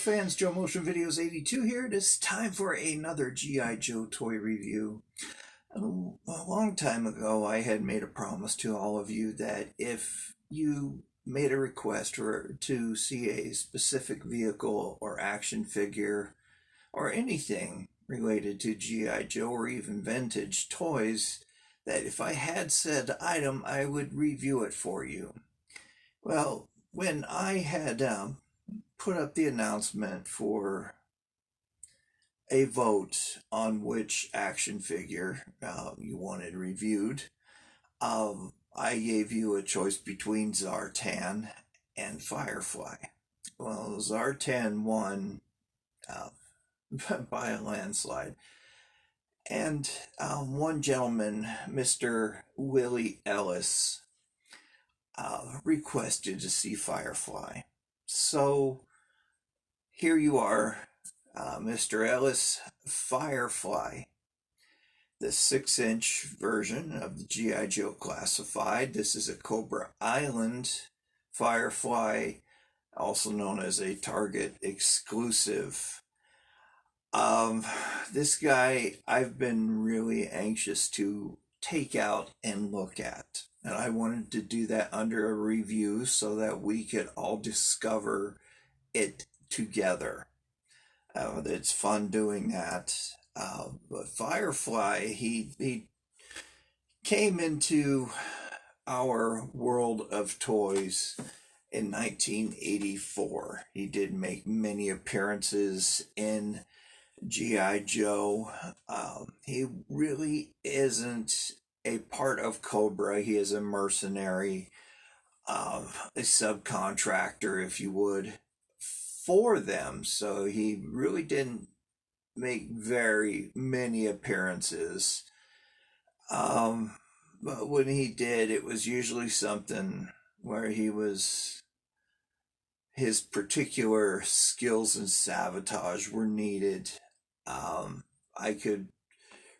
fans, Joe Motion Videos 82 here. It is time for another G.I. Joe toy review. A long time ago, I had made a promise to all of you that if you made a request to see a specific vehicle or action figure or anything related to G.I. Joe or even vintage toys, that if I had said item, I would review it for you. Well, when I had put up the announcement for a vote on which action figure you wanted reviewed, I gave you a choice between Zartan and Firefly. Well, Zartan won by a landslide. And one gentleman, Mr. Willie Ellis, requested to see Firefly. So here you are, Mr. Ellis, Firefly, the 6-inch version of the G.I. Joe Classified. This is a Cobra Island Firefly, also known as a Target exclusive. This guy I've been really anxious to take out and look at. And I wanted to do that under a review so that we could all discover it together. It's fun doing that. But Firefly, he came into our world of toys in 1984. He did make many appearances in G.I. Joe. He really isn't a part of Cobra. He is a mercenary, a subcontractor, if you would, for them. So he really didn't make very many appearances. But when he did, it was usually something where his particular skills in sabotage were needed. I could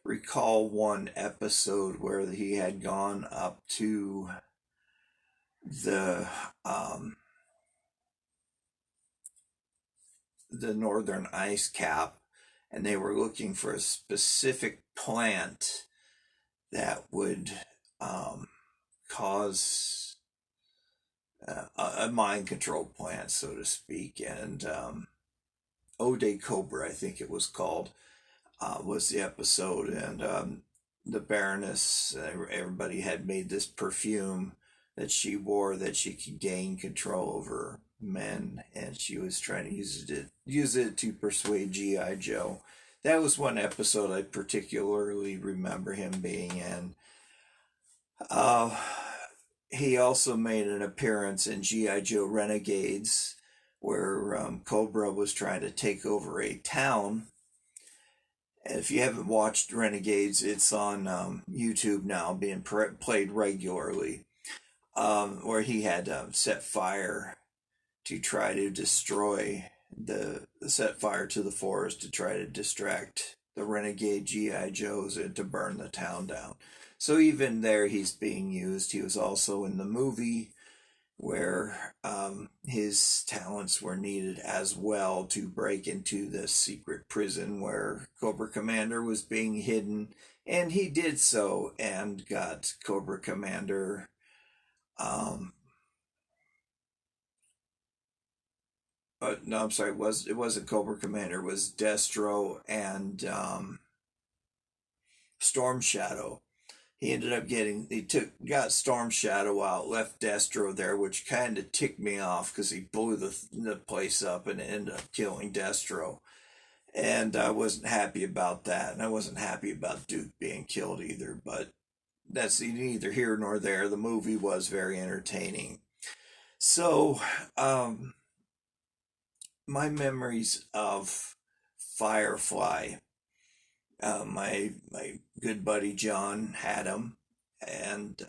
recall one episode where he had gone up to the northern ice cap, and they were looking for a specific plant that would cause a mind control plant, so to speak. And Ode Cobra, I think it was called, was the episode. And the Baroness, everybody had made this perfume that she wore that she could gain control over men, and she was trying to use it to persuade G.I. Joe. That was one episode I particularly remember him being in. He also made an appearance in G.I. Joe Renegades, where Cobra was trying to take over a town. And if you haven't watched Renegades, it's on YouTube now, being played regularly, where he had set fire to try to destroy set fire to the forest to try to distract the renegade G.I. Joes and to burn the town down. So even there he's being used. He was also in the movie where his talents were needed as well to break into the secret prison where Cobra Commander was being hidden, and he did so and got Cobra Commander no, I'm sorry, it wasn't Cobra Commander, it was Destro and Storm Shadow. He ended up got Storm Shadow out, left Destro there, which kind of ticked me off because he blew the place up and ended up killing Destro. And I wasn't happy about that, and I wasn't happy about Duke being killed either, but that's neither here nor there. The movie was very entertaining. So, my memories of Firefly, my good buddy John had him, and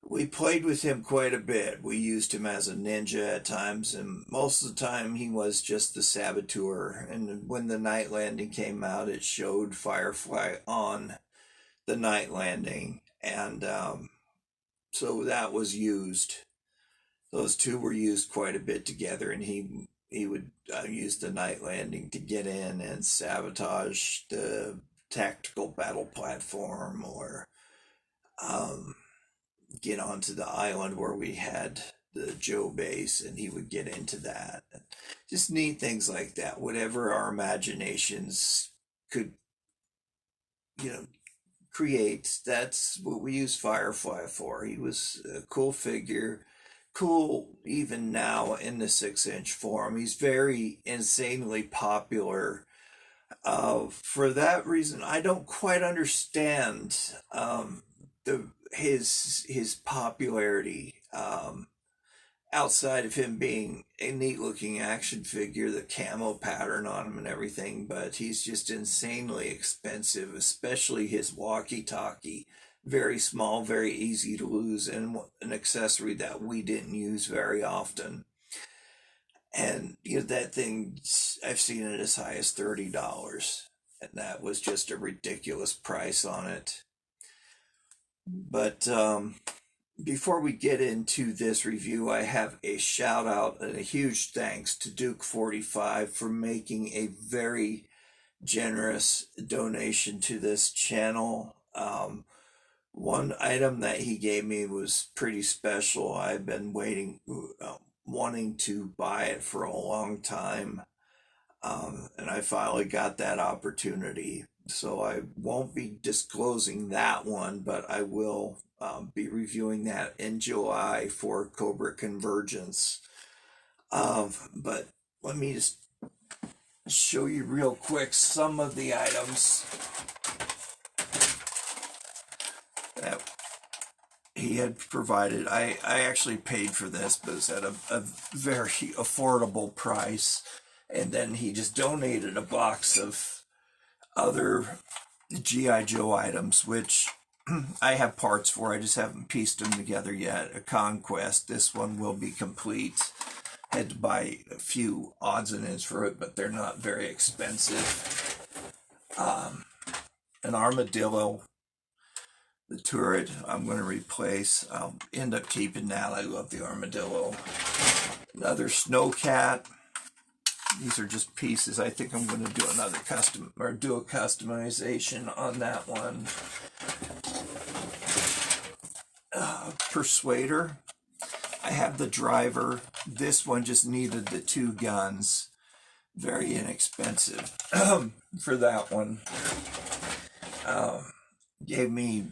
we played with him quite a bit. We used him as a ninja at times, and most of the time he was just the saboteur. And when the Night Landing came out, it showed Firefly on the Night Landing, and so that was used. Those two were used quite a bit together, and he would use the night landing to get in and sabotage the tactical battle platform, or get onto the island where we had the Joe base, and he would get into that. Just neat things like that. Whatever our imaginations could, create, that's what we use Firefly for. He was a cool figure, cool even now in the 6-inch form. He's very insanely popular. For that reason, I don't quite understand his popularity. Outside of him being a neat looking action figure, the camo pattern on him and everything, but he's just insanely expensive, especially his walkie talkie. Very small, very easy to lose, and an accessory that we didn't use very often. And that thing, I've seen it as high as $30, and that was just a ridiculous price on it. But before we get into this review, I have a shout out and a huge thanks to Duke 45 for making a very generous donation to this channel. One item that he gave me was pretty special. I've been wanting to buy it for a long time, and I finally got that opportunity. So I won't be disclosing that one, but I will be reviewing that in July for Cobra Convergence. But let me just show you real quick some of the items that he had provided. I actually paid for this, but it's at a very affordable price. And then he just donated a box of other G.I. Joe items, which I have parts for. I just haven't pieced them together yet. A Conquest. This one will be complete. Had to buy a few odds and ends for it, but they're not very expensive. An Armadillo. The turret I'm going to replace. I'll end up keeping that. I love the Armadillo. Another Snowcat. These are just pieces. I think I'm going to do another do a customization on that one. Persuader. I have the driver. This one just needed the 2 guns. Very inexpensive for that one. Gave me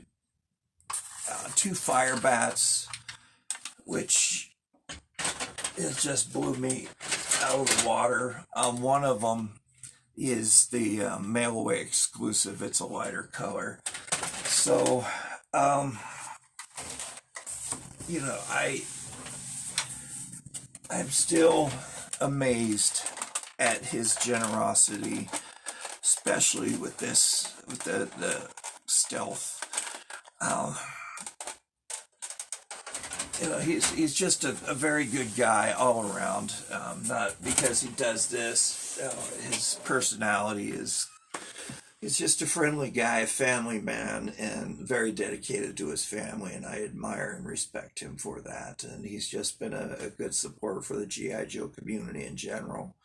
2 fire bats, which it just blew me out of the water. One of them is the mail-away exclusive. It's a lighter color. So, I'm still amazed at his generosity, especially with this, with the stealth. He's just a very good guy all around. Not because he does this. His personality is, he's just a friendly guy, a family man, and very dedicated to his family, and I admire and respect him for that. And he's just been a good supporter for the G.I. Joe community in general.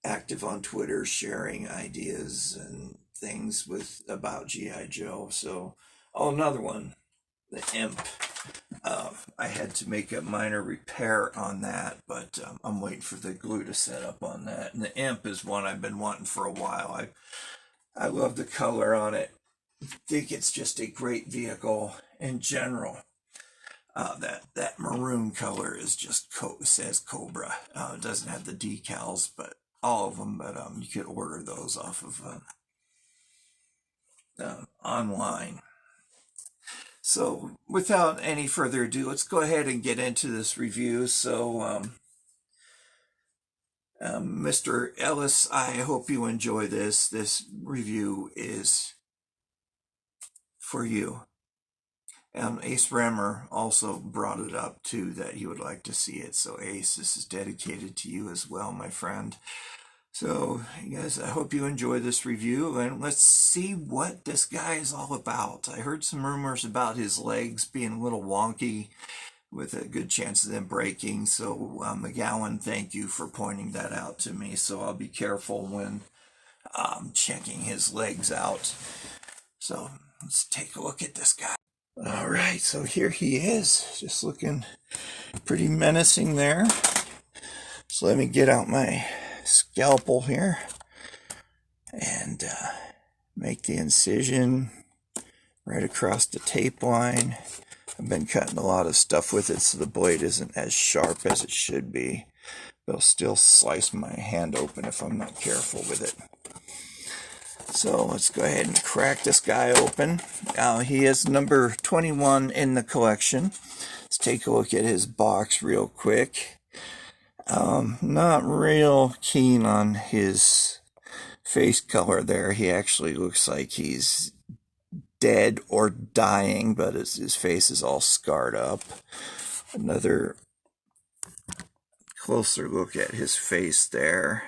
Active on Twitter, sharing ideas and things about G.I. Joe. So, another one. The Imp. I had to make a minor repair on that, but I'm waiting for the glue to set up on that. And the Imp is one I've been wanting for a while. I love the color on it. I think it's just a great vehicle in general. That maroon color is just says Cobra. It doesn't have the decals, but all of them. But you could order those off of online. So, without any further ado, let's go ahead and get into this review. So, Mr. Ellis, I hope you enjoy this. This review is for you. Ace Remmer also brought it up, too, that he would like to see it. So, Ace, this is dedicated to you as well, my friend. So, you guys, I hope you enjoy this review, and let's see what this guy is all about. I heard some rumors about his legs being a little wonky, with a good chance of them breaking. So McGowan, thank you for pointing that out to me. So I'll be careful when checking his legs out. So let's take a look at this guy. All right, so here he is, just looking pretty menacing there. So let me get out my scalpel here and make the incision right across the tape line. I've been cutting a lot of stuff with it, so the blade isn't as sharp as it should be. It'll still slice my hand open if I'm not careful with it. So let's go ahead and crack this guy open. He is number 21 in the collection. Let's take a look at his box real quick. Not real keen on his face color there. He actually looks like he's dead or dying, but his face is all scarred up. Another closer look at his face there.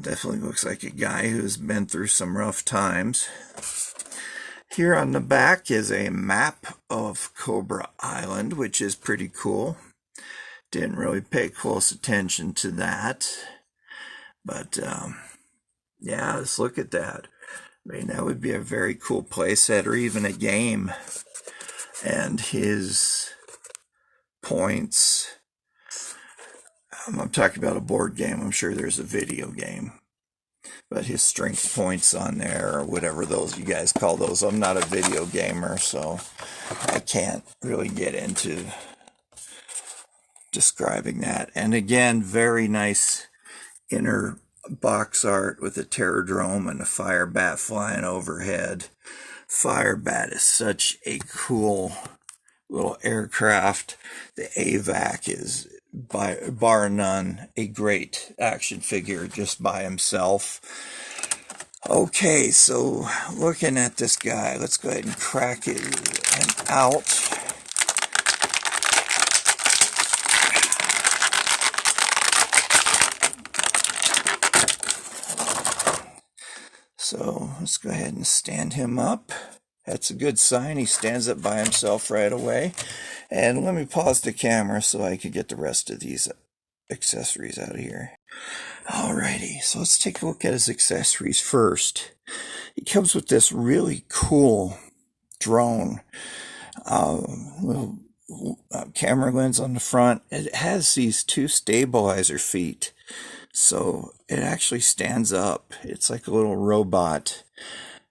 Definitely looks like a guy who's been through some rough times. Here on the back is a map of Cobra Island, which is pretty cool. Didn't really pay close attention to that. But, yeah, let's look at that. I mean, that would be a very cool playset or even a game. And his points... I'm talking about a board game. I'm sure there's a video game. But his strength points on there, or whatever those you guys call those. I'm not a video gamer, so I can't really get into describing that. And again, very nice inner box art with a Terrordrome and a fire bat flying overhead. Fire bat is such a cool little aircraft. The AVAC is, bar none, a great action figure just by himself. Okay, so looking at this guy, let's go ahead and crack it out. So let's go ahead and stand him up. That's a good sign. He stands up by himself right away. And let me pause the camera so I can get the rest of these accessories out of here. Alrighty, so let's take a look at his accessories first. He comes with this really cool drone. Little camera lens on the front. It has these two stabilizer feet. So it actually stands up. It's like a little robot.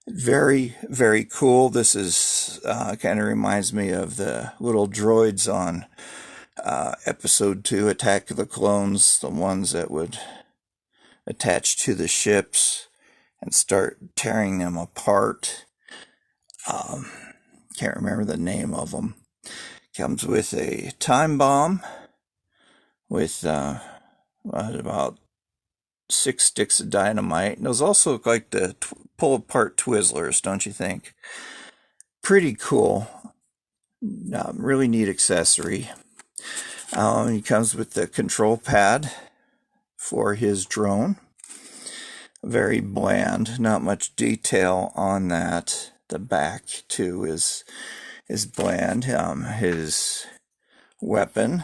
Very, very cool. This is kind of reminds me of the little droids on episode 2, Attack of the Clones, the ones that would attach to the ships and start tearing them apart. Can't remember the name of them. Comes with a time bomb with about 6 sticks of dynamite. And those also look like the pull apart Twizzlers, don't you think? Pretty cool. Really neat accessory. He comes with the control pad for his drone. Very bland, not much detail on that. The back too is bland. His weapon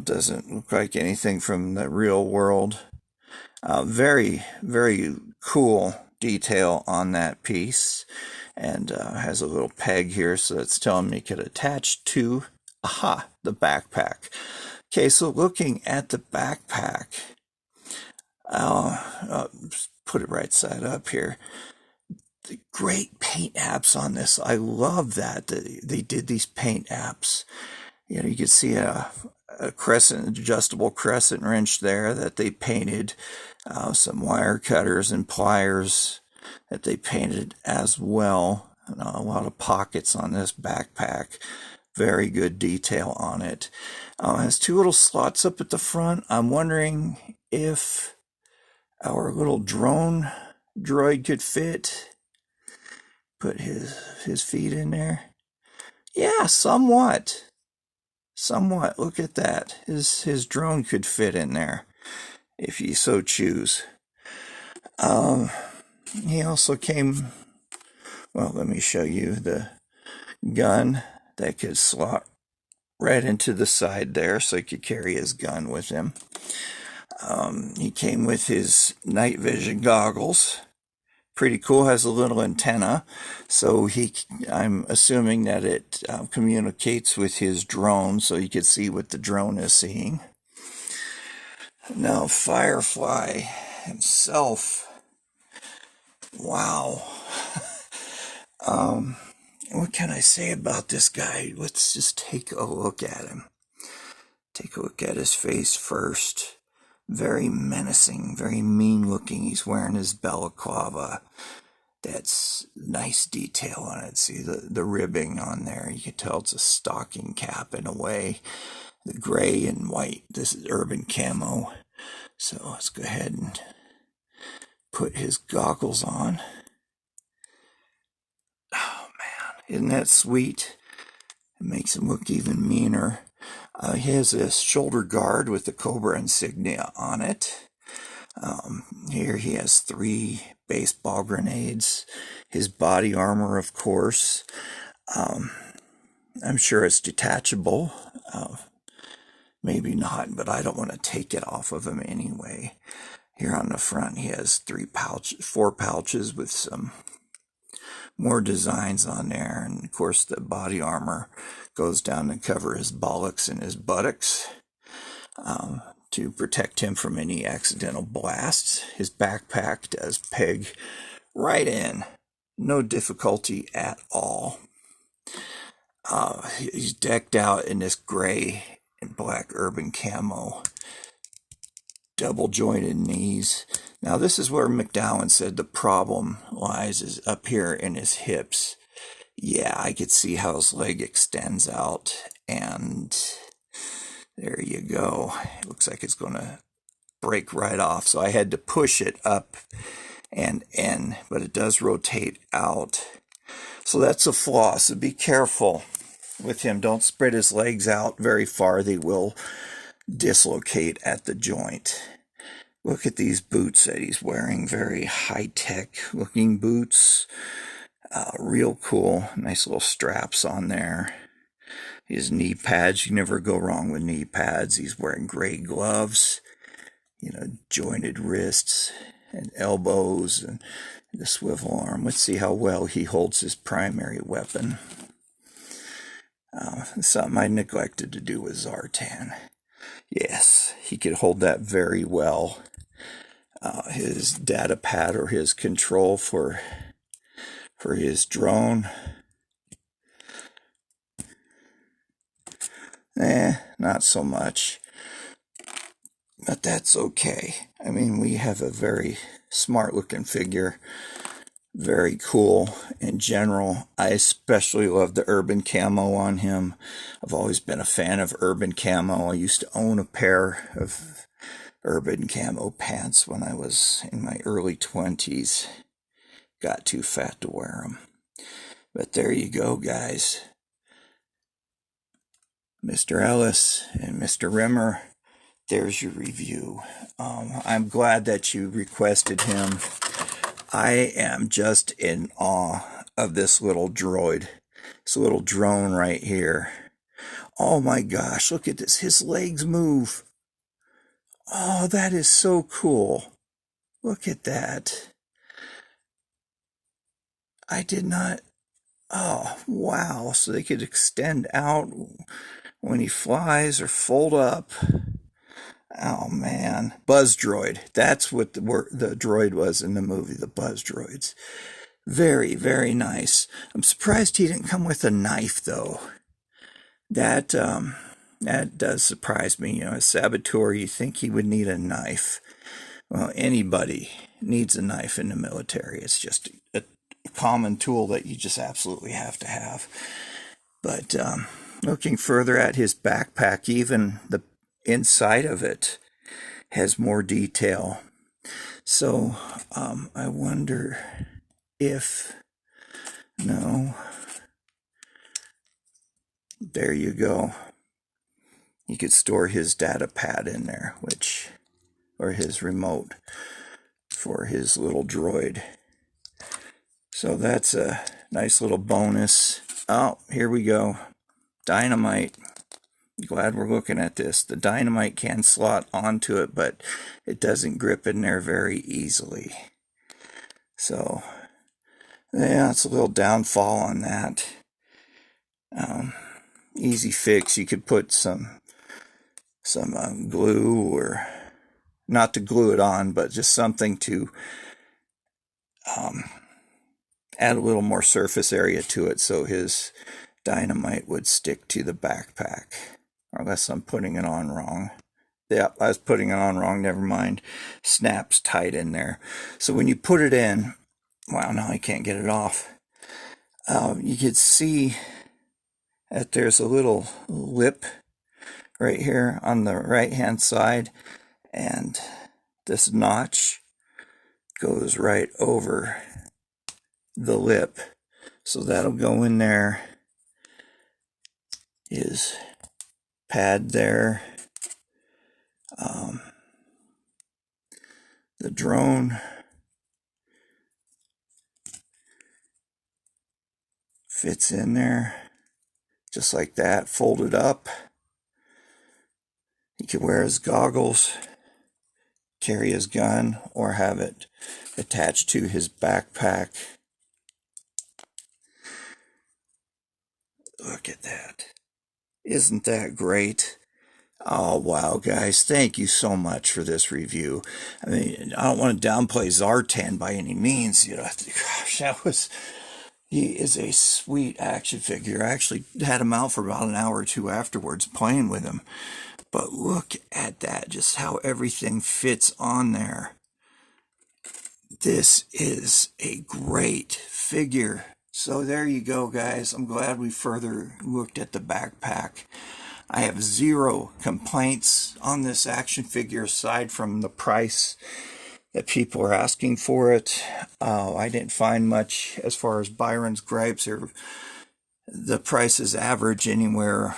doesn't look like anything from the real world. Very, very cool detail on that piece, and has a little peg here, so it's telling me it could attach to the backpack. Okay, so looking at the backpack, put it right side up here. The great paint apps on this. I love that they did these paint apps. You know, you can see a adjustable crescent wrench there that they painted. Some wire cutters and pliers that they painted as well. And a lot of pockets on this backpack. Very good detail on it. It has 2 little slots up at the front. I'm wondering if our little drone droid could fit. Put his feet in there. Yeah, somewhat. Look at that. His drone could fit in there if you so choose. He also came, well, let me show you the gun that could slot right into the side there so he could carry his gun with him. He came with his night vision goggles. Pretty cool, has a little antenna, so I'm assuming that it communicates with his drone so he could see what the drone is seeing. Now, Firefly himself, wow. What can I say about this guy? Let's just take a look at him. Take a look at his face first. Very menacing, very mean looking. He's wearing his balaclava. That's nice detail on it. See the ribbing on there. You can tell it's a stocking cap in a way. The gray and white. This is urban camo. So let's go ahead and put his goggles on. Oh man, isn't that sweet? It makes him look even meaner. He has a shoulder guard with the Cobra insignia on it. Here he has 3 baseball grenades. His body armor, of course. I'm sure it's detachable. Maybe not, but I don't want to take it off of him anyway. Here on the front, he has 4 pouches with some more designs on there, and of course the body armor goes down to cover his bollocks and his buttocks to protect him from any accidental blasts. His backpack does peg right in, no difficulty at all. He's decked out in this gray and black urban camo, double jointed knees. Now this is where McDowell said the problem lies is up here in his hips. Yeah, I could see how his leg extends out, and there you go. It looks like it's going to break right off, so I had to push it up and in, but it does rotate out. So that's a flaw, so be careful with him. Don't spread his legs out very far. They will dislocate at the joint. Look at these boots that he's wearing. Very high-tech looking boots. Real cool. Nice little straps on there. His knee pads. You never go wrong with knee pads. He's wearing gray gloves. Jointed wrists and elbows and the swivel arm. Let's see how well he holds his primary weapon. Something I neglected to do with Zartan. Yes, he could hold that very well. His data pad or his control for his drone. Not so much. But that's okay. I mean, we have a very smart looking figure. Very cool in general. I especially love the urban camo on him. I've always been a fan of urban camo. I used to own a pair of urban camo pants when I was in my early 20s. Got too fat to wear them. But there you go, guys. Mr. Ellis and Mr. Rimmer, there's your review. I'm glad that you requested him. I am just in awe of this little droid. This little drone right here. Oh my gosh, look at this. His legs move. Oh, that is so cool. Look at that. I did not... Oh, wow. So they could extend out when he flies or fold up. Oh, man. Buzz droid. That's what the droid was in the movie, the Buzz droids. Very, very nice. I'm surprised he didn't come with a knife, though. That does surprise me. A saboteur, you think he would need a knife. Well, anybody needs a knife in the military. It's just a common tool that you just absolutely have to have. But looking further at his backpack, even the inside of it has more detail. So I wonder if... No. There you go. You could store his data pad in there, or his remote for his little droid. So that's a nice little bonus. Oh, here we go. dynamite, glad we're looking at this. The dynamite can slot onto it, but it doesn't grip in there very easily. So, yeah, it's a little downfall on that. Easy fix. You could put some glue, or not to glue it on, but just something to add a little more surface area to it so his dynamite would stick to the backpack. Unless I'm putting it on wrong. Yeah, I was putting it on wrong, never mind. Snaps tight in there. So when you put it in, wow, now I can't get it off. You could see that there's a little lip right here on the right hand side, and this notch goes right over the lip. So that'll go in there. His pad there. The drone fits in there just like that, folded up. He could wear his goggles, carry his gun, or have it attached to his backpack. Look at that. Isn't that great? Oh, wow, guys. Thank you so much for this review. I mean, I don't want to downplay Zartan by any means. You know, gosh, he is a sweet action figure. I actually had him out for about an hour or two afterwards playing with him. But look at that, just how everything fits on there. This is a great figure. So there you go, guys. I'm glad we further looked at the backpack. I have zero complaints on this action figure aside from the price that people are asking for it. I didn't find much as far as Byron's gripes. The prices average anywhere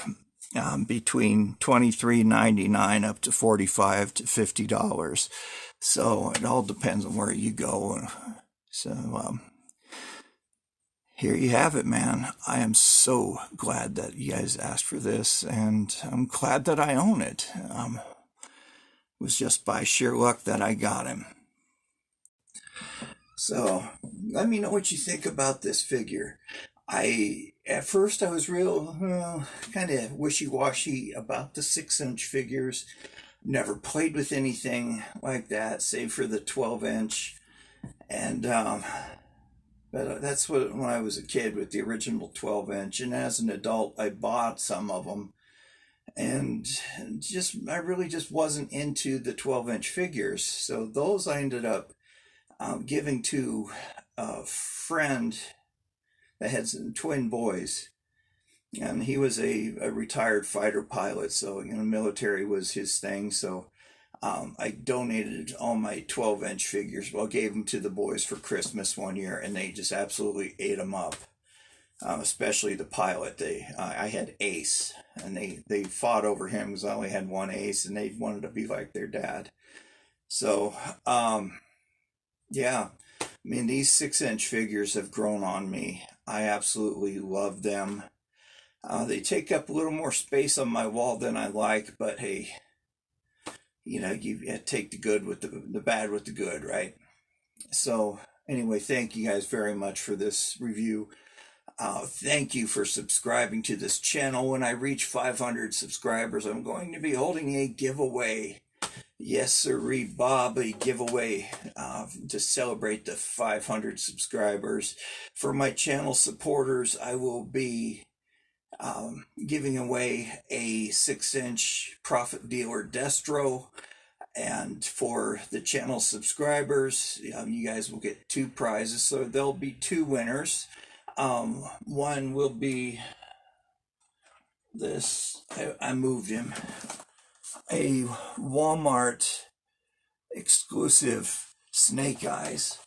between $23.99 up to $45 to $50. So it all depends on where you go. So here you have it, man. I am so glad that you guys asked for this, and I'm glad that I own it. It was just by sheer luck that I got him. So let me know what you think about this figure. At first I was real kind of wishy-washy about the 6-inch figures. Never played with anything like that, save for the 12-inch. And but that's when I was a kid with the original 12-inch, and as an adult I bought some of them, and I really just wasn't into the 12-inch figures. So those I ended up giving to a friend that had some twin boys, and he was a retired fighter pilot, so military was his thing. So I donated all my 12-inch figures. Well, gave them to the boys for Christmas one year, and they just absolutely ate them up. Especially the pilot. I had Ace, and they fought over him because I only had one Ace, and they wanted to be like their dad. So yeah, I mean, these 6-inch figures have grown on me. I absolutely love them. They take up a little more space on my wall than I like, but hey, you take the good with the bad with the good, right? So anyway, thank you guys very much for this review. Thank you for subscribing to this channel. When I reach 500 subscribers, I'm going to be holding a giveaway. Yes, sirree, Bob, a giveaway to celebrate the 500 subscribers. For my channel supporters, I will be giving away a 6-inch Profit Dealer Destro. And for the channel subscribers, you guys will get 2 prizes. So there'll be 2 winners. One will be this. I moved him. A Walmart exclusive Snake Eyes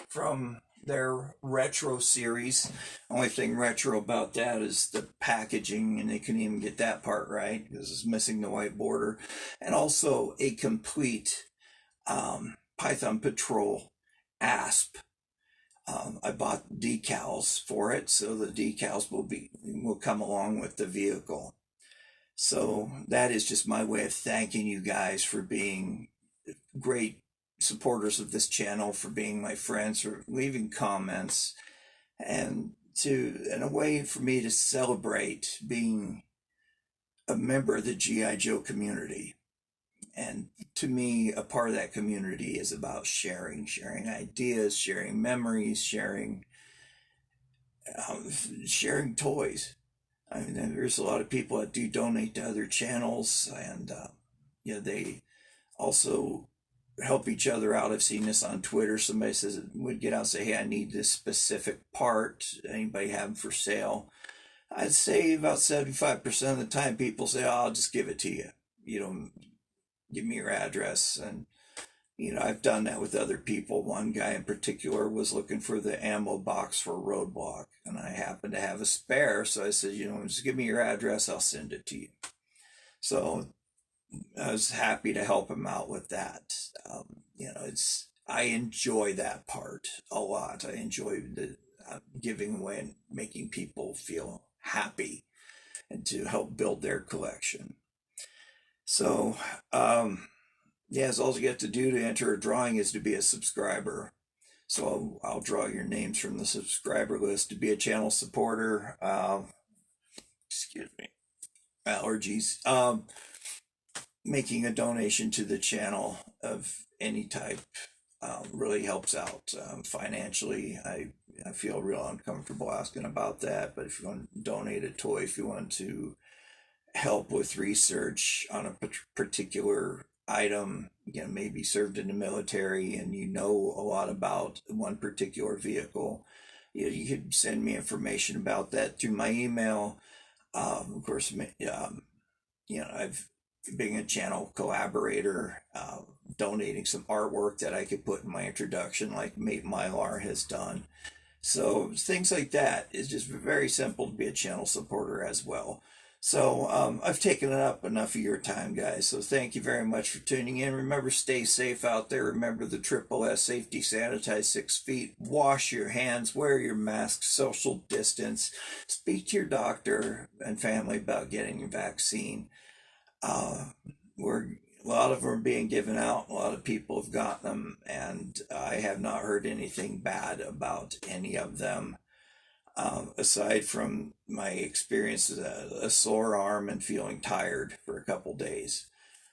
from their retro series. Only thing retro about that is the packaging, and they couldn't even get that part right because it's missing the white border. And also a complete Python Patrol Asp I bought decals for it, so the decals will come along with the vehicle. So that is just my way of thanking you guys for being great supporters of this channel, for being my friends, for leaving comments, and a way for me to celebrate being a member of the GI Joe community. And to me, a part of that community is about sharing ideas, sharing memories, sharing toys. I mean, there's a lot of people that do donate to other channels, and they also help each other out. I've seen this on Twitter. Somebody would get out and say, "Hey, I need this specific part. Anybody have them for sale?" I'd say about 75% of the time, people say, "Oh, I'll just give it to you. You know, give me your address." And I've done that with other people. One guy in particular was looking for the ammo box for Roadblock, and I happened to have a spare, so I said, just give me your address, I'll send it to you. So I was happy to help him out with that. I enjoy that part a lot. I enjoy the giving away and making people feel happy and to help build their collection. So, yes, all you have to do to enter a drawing is to be a subscriber. So I'll draw your names from the subscriber list to be a channel supporter. Excuse me, allergies. Making a donation to the channel of any type really helps out financially. I feel real uncomfortable asking about that, but if you want to donate a toy, if you want to help with research on a particular item, maybe served in the military and a lot about one particular vehicle, you could send me information about that through my email. Of course, I've been a channel collaborator, donating some artwork that I could put in my introduction, like Mylar has done. So things like that is just very simple to be a channel supporter as well. So I've taken up enough of your time, guys. So thank you very much for tuning in. Remember, stay safe out there. Remember the triple S safety, sanitize 6 feet, wash your hands, wear your mask, social distance, speak to your doctor and family about getting your vaccine. A lot of them are being given out. A lot of people have gotten them, and I have not heard anything bad about any of them. Aside from my experience with a sore arm and feeling tired for a couple days.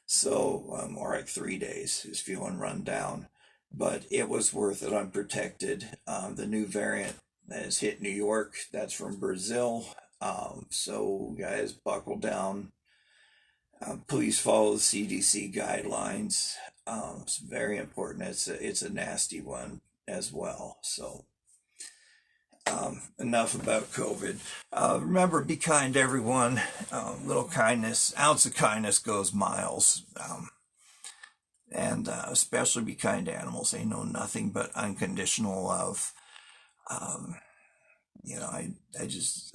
So, or like 3 days, is feeling run down. But it was worth it. I'm protected. The new variant that has hit New York, that's from Brazil. So, guys, buckle down. Please follow the CDC guidelines. It's very important. It's a nasty one as well. So, enough about COVID. Remember, be kind to everyone. Little kindness, ounce of kindness goes miles. And especially be kind to animals. They know nothing but unconditional love.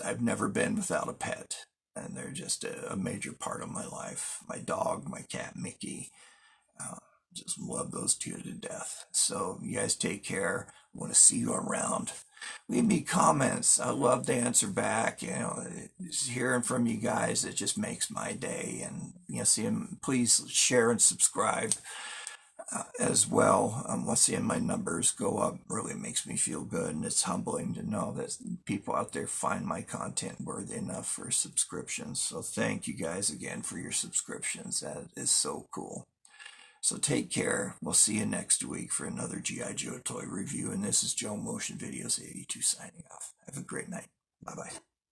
I've never been without a pet, and they're just a major part of my life. My dog, my cat, Mickey. Just love those two to death. So you guys take care. I want to see you around. Leave me comments. I love to answer back. Just hearing from you guys, it just makes my day. And please share and subscribe as well. Seeing my numbers go up really makes me feel good, and it's humbling to know that people out there find my content worthy enough for subscriptions. So thank you guys again for your subscriptions. That is so cool. So take care. We'll see you next week for another G.I. Joe toy review. And this is Joe Motion Videos 82 signing off. Have a great night. Bye-bye.